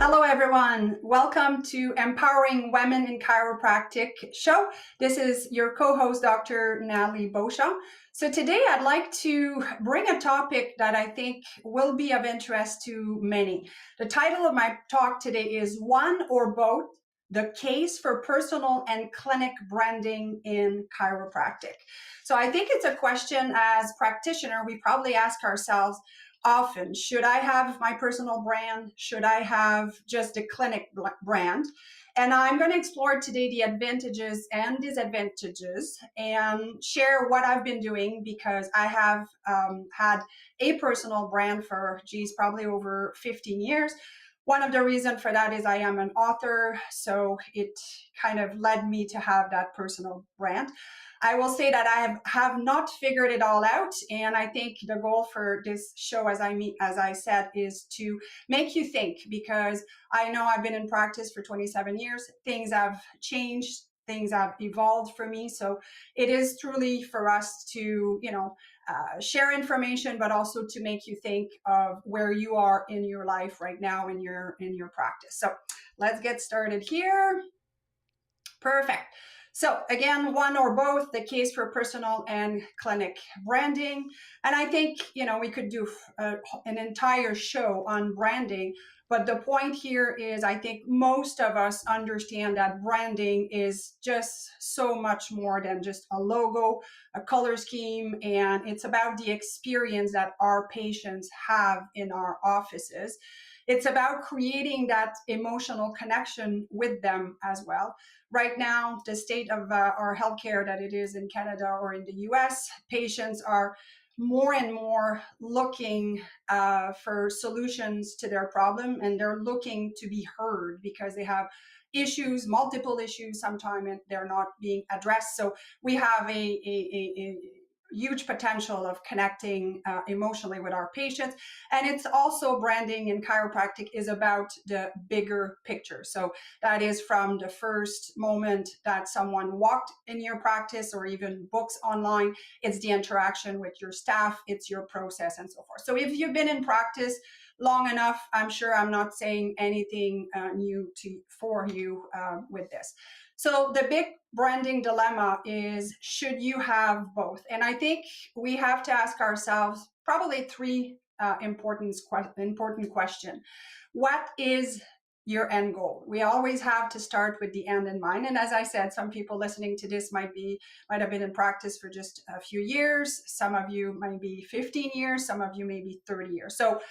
Hello, everyone. Welcome to Empowering Women in Chiropractic show. This is your co-host, Dr. Natalie Beauchamp. So today I'd like to bring a topic that I think will be of interest to many. The title of my talk today is One or Both, the Case for Personal and Clinic Branding in Chiropractic. So I think it's a question as practitioner we probably ask ourselves, often, should I have my personal brand? Should I have just a clinic brand? And I'm going to explore today the advantages and disadvantages and share what I've been doing because I have had a personal brand for, probably over 15 years. One of the reasons for that is I am an author, so it kind of led me to have that personal brand. I will say that I have not figured it all out, and I think the goal for this show, as I said, is to make you think, because I know I've been in practice for 27 years. Things have changed, things have evolved for me, so it is truly for us to, share information, but also to make you think of where you are in your life right now in your practice. So let's get started here. Perfect. So again, one or both, the case for personal and clinic branding. And I think, we could do an entire show on branding. But the point here is I think most of us understand that branding is just so much more than just a logo, a color scheme, and it's about the experience that our patients have in our offices. It's about creating that emotional connection with them as well. Right now, the state of our healthcare that it is in Canada or in the US, patients are more and more looking for solutions to their problem, and they're looking to be heard because they have issues, multiple issues, sometimes and they're not being addressed. So we have a huge potential of connecting emotionally with our patients. And it's also branding in chiropractic is about the bigger picture. So that is from the first moment that someone walked in your practice or even books online. It's the interaction with your staff, it's your process, and so forth. So if you've been in practice long enough, I'm sure I'm not saying anything new for you with this. So the big branding dilemma is, should you have both? And I think we have to ask ourselves probably three important question. What is your end goal? We always have to start with the end in mind. And as I said, some people listening to this might have been in practice for just a few years. Some of you might be 15 years. Some of you may be 30 years. So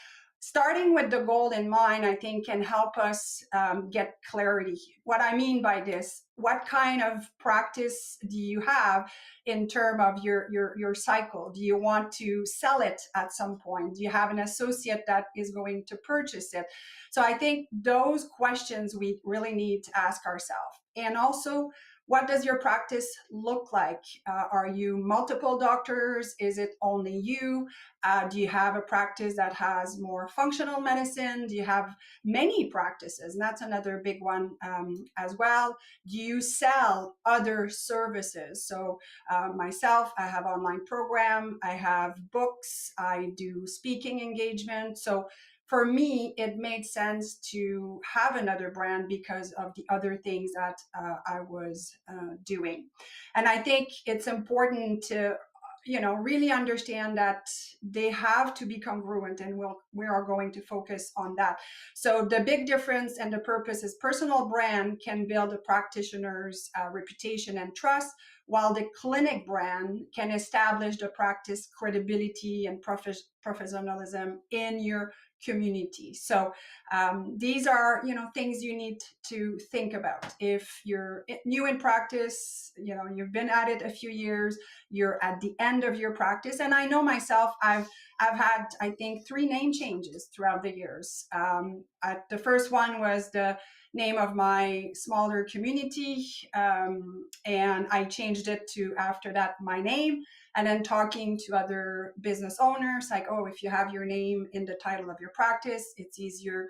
starting with the goal in mind, I think, can help us get clarity. What I mean by this, what kind of practice do you have in terms of your cycle? Do you want to sell it at some point? Do you have an associate that is going to purchase it? So I think those questions we really need to ask ourselves. And also, what does your practice look like? Are you multiple doctors? Is it only you? Do you have a practice that has more functional medicine? Do you have many practices? And that's another big one as well. Do you sell other services? So myself, I have online program, I have books, I do speaking engagement. So for me, it made sense to have another brand because of the other things that I was doing. And I think it's important to really understand that they have to be congruent, and we are going to focus on that. So the big difference and the purpose is personal brand can build a practitioner's reputation and trust, while the clinic brand can establish the practice credibility and professionalism in your community. So these are things you need to think about. If you're new in practice, you've been at it a few years, you're at the end of your practice. And I know myself, I've had, I think, 3 name changes throughout the years. The first one was the name of my smaller community, and I changed it to, after that, my name. And then talking to other business owners, like, oh, if you have your name in the title of your practice, it's easier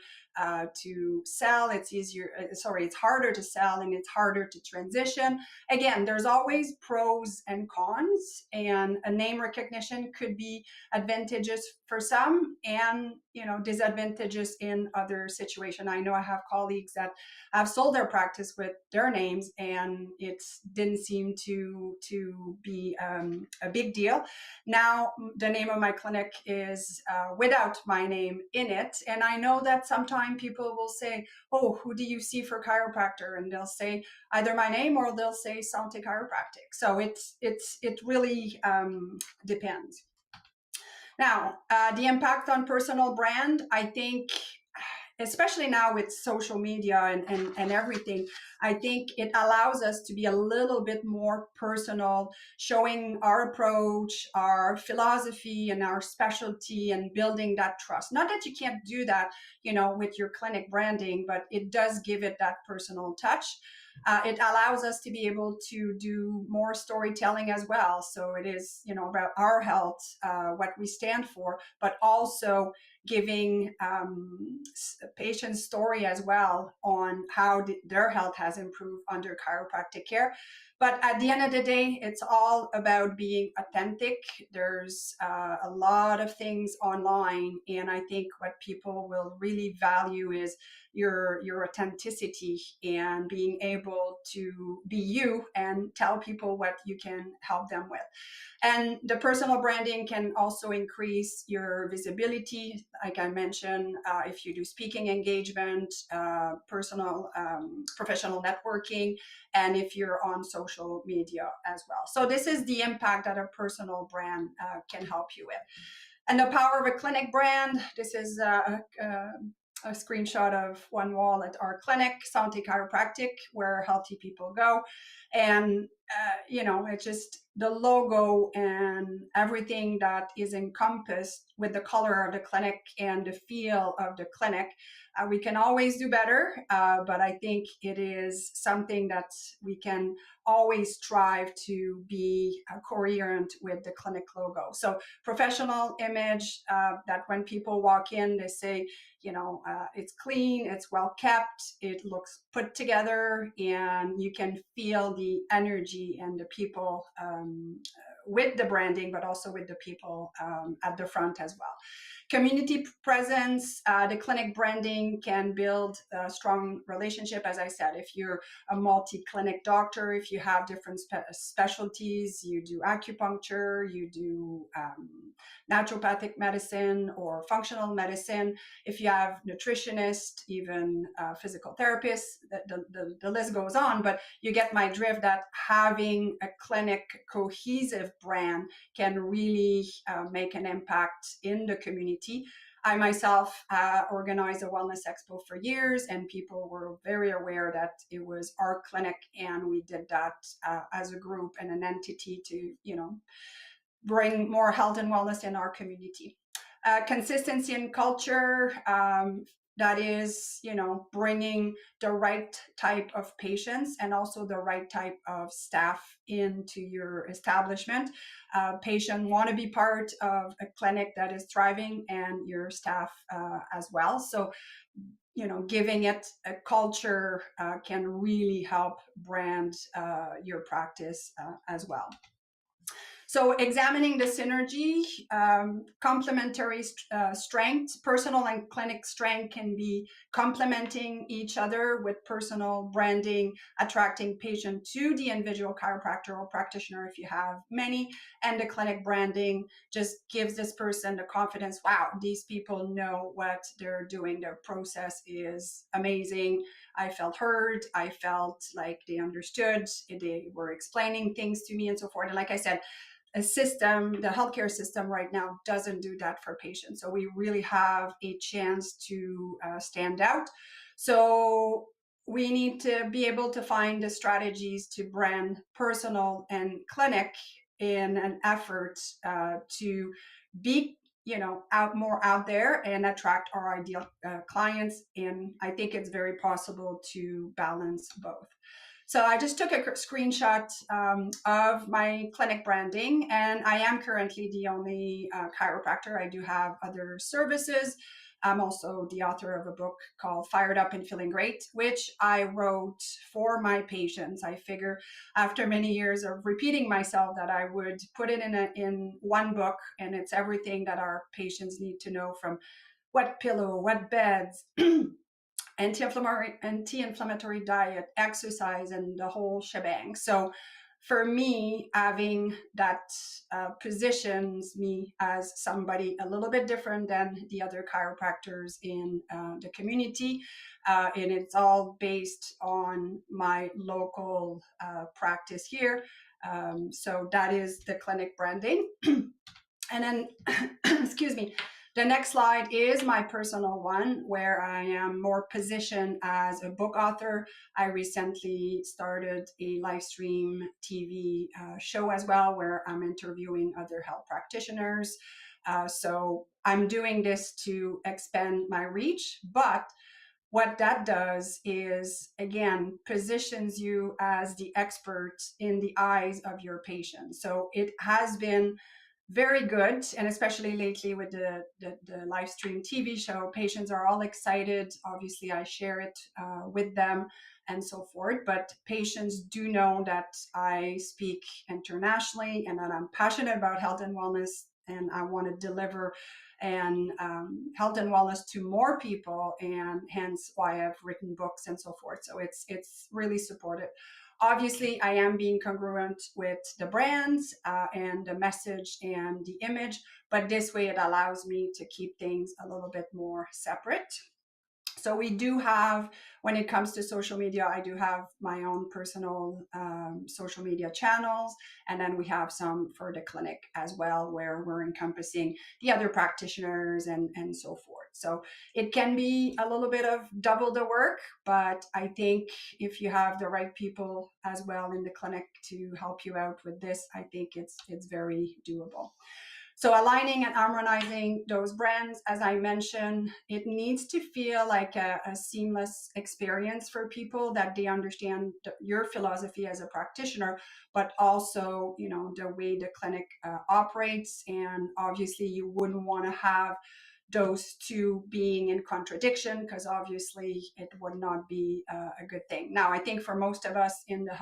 to sell. It's harder to sell, and it's harder to transition. Again, there's always pros and cons, and a name recognition could be advantageous advantages for some and, disadvantages in other situations. I know I have colleagues that have sold their practice with their names, and it didn't seem to be a big deal. Now the name of my clinic is without my name in it, and I know that sometimes people will say, "Oh, who do you see for chiropractor?" And they'll say either my name or they'll say Santé Chiropractic. So it really depends. Now, the impact on personal brand, I think, especially now with social media and everything, I think it allows us to be a little bit more personal, showing our approach, our philosophy, and our specialty, and building that trust. Not that you can't do that, with your clinic branding, but it does give it that personal touch. It allows us to be able to do more storytelling as well. So it is, about our health, what we stand for, but also giving patients' story as well on how their health has improved under chiropractic care. But at the end of the day, it's all about being authentic. There's a lot of things online, and I think what people will really value is your authenticity and being able to be you and tell people what you can help them with. And the personal branding can also increase your visibility. Like I mentioned, if you do speaking engagement, personal, professional networking, and if you're on social media as well. So this is the impact that a personal brand can help you with. And the power of a clinic brand, this is a screenshot of one wall at our clinic, Santé Chiropractic, where healthy people go. And, it's just the logo and everything that is encompassed with the color of the clinic and the feel of the clinic. We can always do better, but I think it is something that we can always strive to be coherent with the clinic logo. So professional image, that when people walk in, they say, it's clean, it's well kept, it looks put together, and you can feel the energy and the people with the branding, but also with the people at the front as well. Community presence, the clinic branding can build a strong relationship. As I said, if you're a multi-clinic doctor, if you have different specialties, you do acupuncture, you do naturopathic medicine or functional medicine, if you have nutritionists, even physical therapists, the list goes on, but you get my drift that having a clinic cohesive brand can really make an impact in the community. I myself organized a wellness expo for years, and people were very aware that it was our clinic, and we did that as a group and an entity to, bring more health and wellness in our community. Consistency in culture, that is, bringing the right type of patients and also the right type of staff into your establishment. Patients want to be part of a clinic that is thriving, and your staff as well. So, giving it a culture can really help brand your practice as well. So examining the synergy, complementary strengths, personal and clinic strength can be complementing each other, with personal branding attracting patient to the individual chiropractor or practitioner if you have many, and the clinic branding just gives this person the confidence, wow, these people know what they're doing, their process is amazing, I felt heard, I felt like they understood, they were explaining things to me and so forth. And like I said, the healthcare system right now doesn't do that for patients. So we really have a chance to stand out. So we need to be able to find the strategies to brand personal and clinic in an effort to be out there and attract our ideal clients. And I think it's very possible to balance both. So I just took a screenshot of my clinic branding, and I am currently the only chiropractor. I do have other services, I'm also the author of a book called Fired Up and Feeling Great, which I wrote for my patients. I figure after many years of repeating myself that I would put it in one book, and it's everything that our patients need to know, from wet pillow, wet beds, anti-inflammatory diet, exercise, and the whole shebang. So for me, having that positions me as somebody a little bit different than the other chiropractors in the community. And it's all based on my local practice here. So that is the clinic branding. And then, excuse me, the next slide is my personal one, where I am more positioned as a book author. I recently started a live stream TV show as well, where I'm interviewing other health practitioners. So I'm doing this to expand my reach, but what that does is, again, positions you as the expert in the eyes of your patients. So it has been very good, and especially lately with the live stream TV show, patients are all excited. Obviously, I share it with them and so forth, but patients do know that I speak internationally and that I'm passionate about health and wellness, and I want to deliver and health and wellness to more people, and hence why I've written books and so forth. So it's really supported. Obviously, I am being congruent with the brands and the message and the image, but this way it allows me to keep things a little bit more separate. So we do have, when it comes to social media, I do have my own personal social media channels, and then we have some for the clinic as well, where we're encompassing the other practitioners and so forth. So it can be a little bit of double the work, but I think if you have the right people as well in the clinic to help you out with this, I think it's very doable. So aligning and harmonizing those brands, as I mentioned, it needs to feel like a seamless experience for people, that they understand your philosophy as a practitioner, but also, you know, the way the clinic operates. And obviously you wouldn't want to have those two being in contradiction, because obviously it would not be a good thing. Now, I think for most of us in the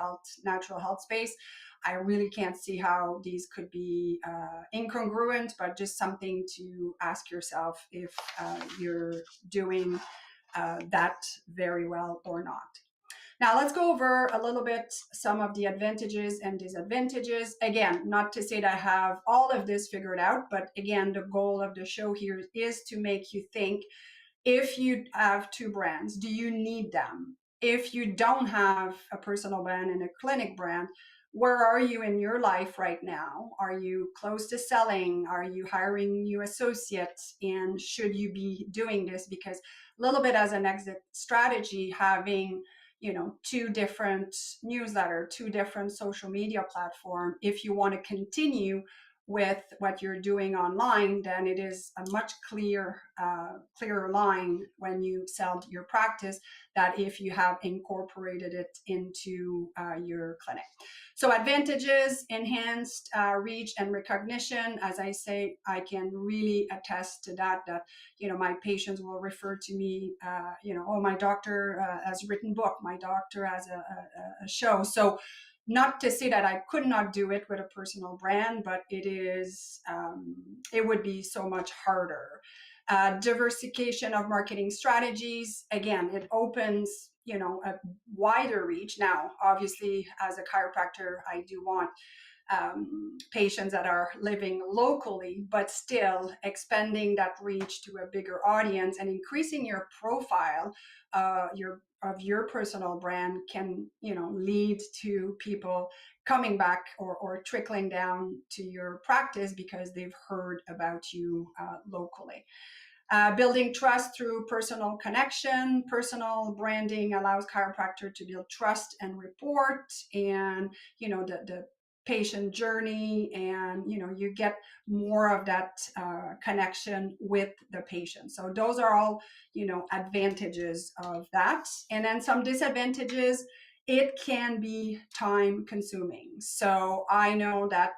natural health space, I really can't see how these could be incongruent, but just something to ask yourself if you're doing that very well or not. Now let's go over a little bit some of the advantages and disadvantages. Again, not to say that I have all of this figured out, but again, the goal of the show here is to make you think, if you have two brands, do you need them? If you don't have a personal brand and a clinic brand, where are you in your life right now? Are you close to selling? Are you hiring new associates? And should you be doing this? Because a little bit as an exit strategy, having, you know, two different newsletter, two different social media platform, if you want to continue with what you're doing online, then it is a much clearer line when you sell your practice, that if you have incorporated it into your clinic. So advantages: enhanced reach and recognition. As I say, I can really attest to that, you know, my patients will refer to me, you know, oh, my doctor has written book, my doctor has a show. So not to say that I could not do it with a personal brand, but it would be so much harder. Diversification of marketing strategies. Again, it opens, you know, a wider reach. Now, obviously, as a chiropractor, I do want patients that are living locally, but still expanding that reach to a bigger audience and increasing your profile, of your personal brand can, you know, lead to people coming back or trickling down to your practice because they've heard about you locally. Building trust through personal connection. Personal branding allows chiropractor to build trust and rapport, and, you know, the patient journey, and, you know, you get more of that connection with the patient. So those are all, you know, advantages of that. And then some disadvantages: it can be time consuming. So I know that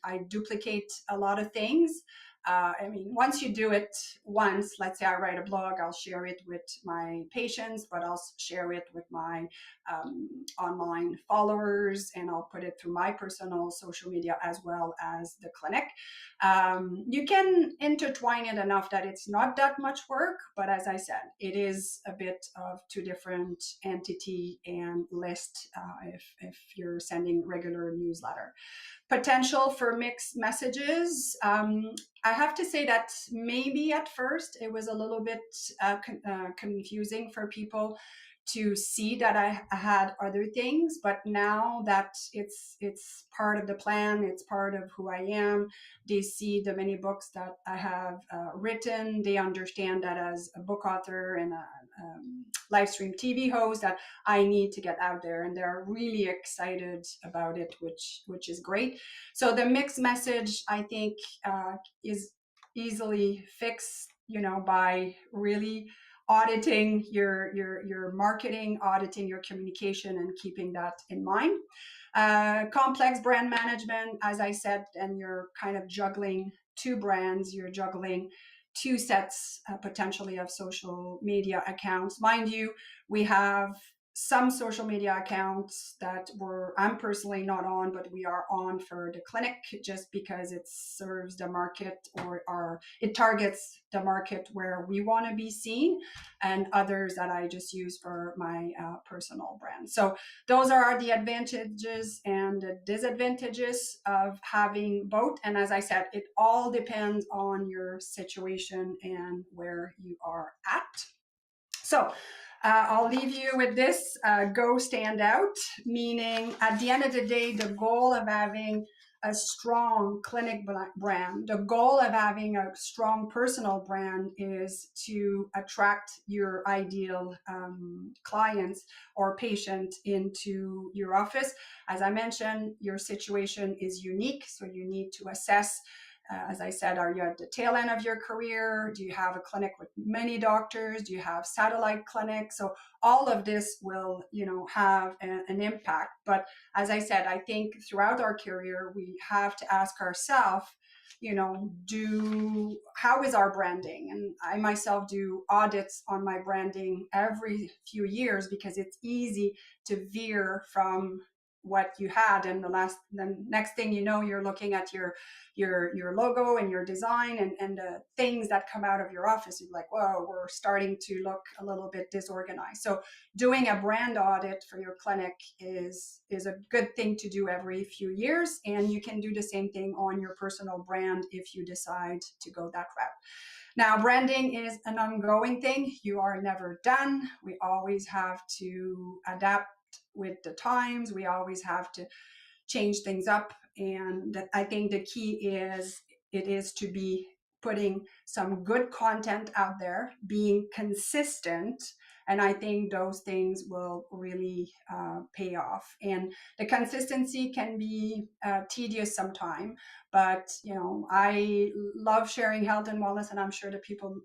I duplicate a lot of things. I mean, once you do it once, let's say I write a blog, I'll share it with my patients, but I'll share it with my online followers, and I'll put it through my personal social media as well as the clinic. You can intertwine it enough that it's not that much work, but as I said, it is a bit of two different entity and list if you're sending regular newsletter. Potential for mixed messages. I have to say that maybe at first it was a little bit confusing for people to see that I had other things, but now that it's part of the plan, it's part of who I am. They see the many books that I have written. They understand that as a book author and a live stream TV host, that I need to get out there, and they're really excited about it, which is great. So the mixed message, I think, is easily fixed, by really auditing your marketing, auditing your communication, and keeping that in mind. Complex brand management, as I said, and you're kind of juggling two brands, you're juggling two sets potentially of social media accounts. Mind you, we have some social media accounts that I'm personally not on, but we are on for the clinic, just because it serves the market, or it targets the market where we want to be seen, and others that I just use for my personal brand. So those are the advantages and the disadvantages of having both. And as I said, it all depends on your situation and where you are at. So I'll leave you with this, go stand out, meaning at the end of the day, the goal of having a strong clinic brand, the goal of having a strong personal brand is to attract your ideal clients or patient into your office. As I mentioned, your situation is unique, so you need to assess. As I said, are you at the tail end of your career? Do you have a clinic with many doctors? Do you have satellite clinics? So all of this will, have an impact. But as I said, I think throughout our career, we have to ask ourselves, how is our branding? And I myself do audits on my branding every few years, because it's easy to veer from what you had, and the next thing you know, you're looking at your logo and your design, and the things that come out of your office. You're like, whoa, we're starting to look a little bit disorganized. So doing a brand audit for your clinic is a good thing to do every few years, and you can do the same thing on your personal brand if you decide to go that route. Now, branding is an ongoing thing. You are never done. We always have to adapt with the times. We always have to change things up. And I think the key is to be putting some good content out there, being consistent. And I think those things will really pay off. And the consistency can be tedious sometimes, but I love sharing health and wellness, and I'm sure the people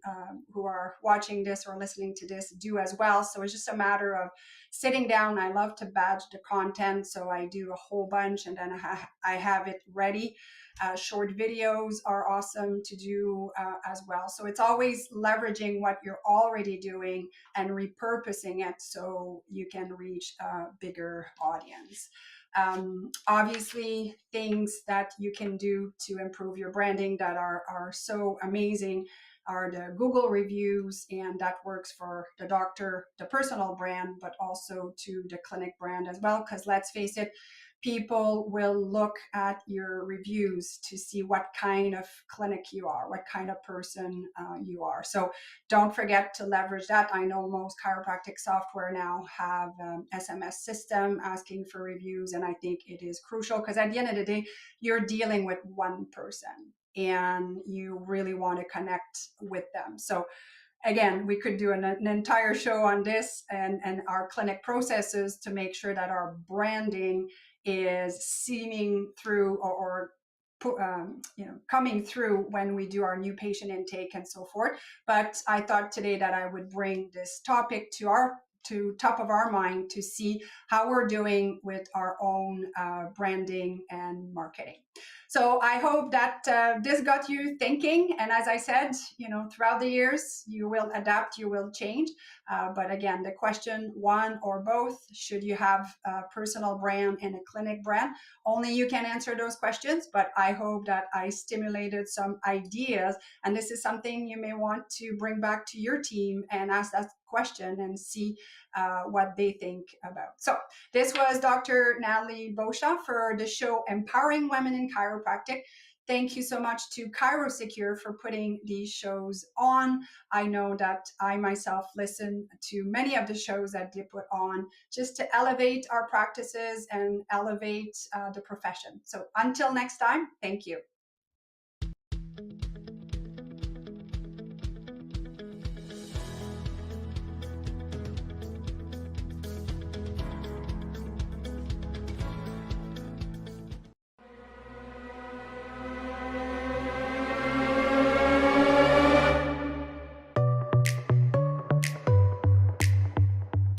who are watching this or listening to this do as well. So it's just a matter of sitting down. I love to batch the content, so I do a whole bunch, and then I have it ready. Short videos are awesome to do as well. So it's always leveraging what you're already doing and repurposing it so you can reach a bigger audience. Obviously, things that you can do to improve your branding that are so amazing are the Google reviews, and that works for the doctor, the personal brand, but also to the clinic brand as well. Because let's face it, people will look at your reviews to see what kind of clinic you are, what kind of person you are. So don't forget to leverage that. I know most chiropractic software now have SMS system asking for reviews, and I think it is crucial, because at the end of the day, you're dealing with one person and you really want to connect with them. So again, we could do an entire show on this and our clinic processes to make sure that our branding is seeming through or coming through when we do our new patient intake and so forth. But I thought today that I would bring this topic to top of our mind to see how we're doing with our own branding and marketing. So I hope that this got you thinking. And as I said, throughout the years, you will adapt, you will change. But again, the question, one or both, should you have a personal brand and a clinic brand? Only you can answer those questions, but I hope that I stimulated some ideas. And this is something you may want to bring back to your team and ask that question and see what they think about. So this was Dr. Natalie Boscia for the show Empowering Women in Chiropractic. Thank you so much to ChiroSecure for putting these shows on. I know that I myself listen to many of the shows that they put on just to elevate our practices and elevate the profession. So until next time, thank you.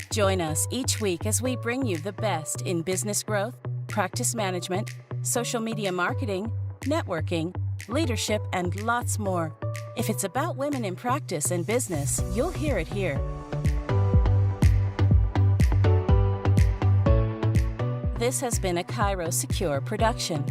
Join us each week as we bring you the best in business growth, practice management, social media marketing, networking, leadership, and lots more. If it's about women in practice and business, you'll hear it here. This has been a ChiroSecure production.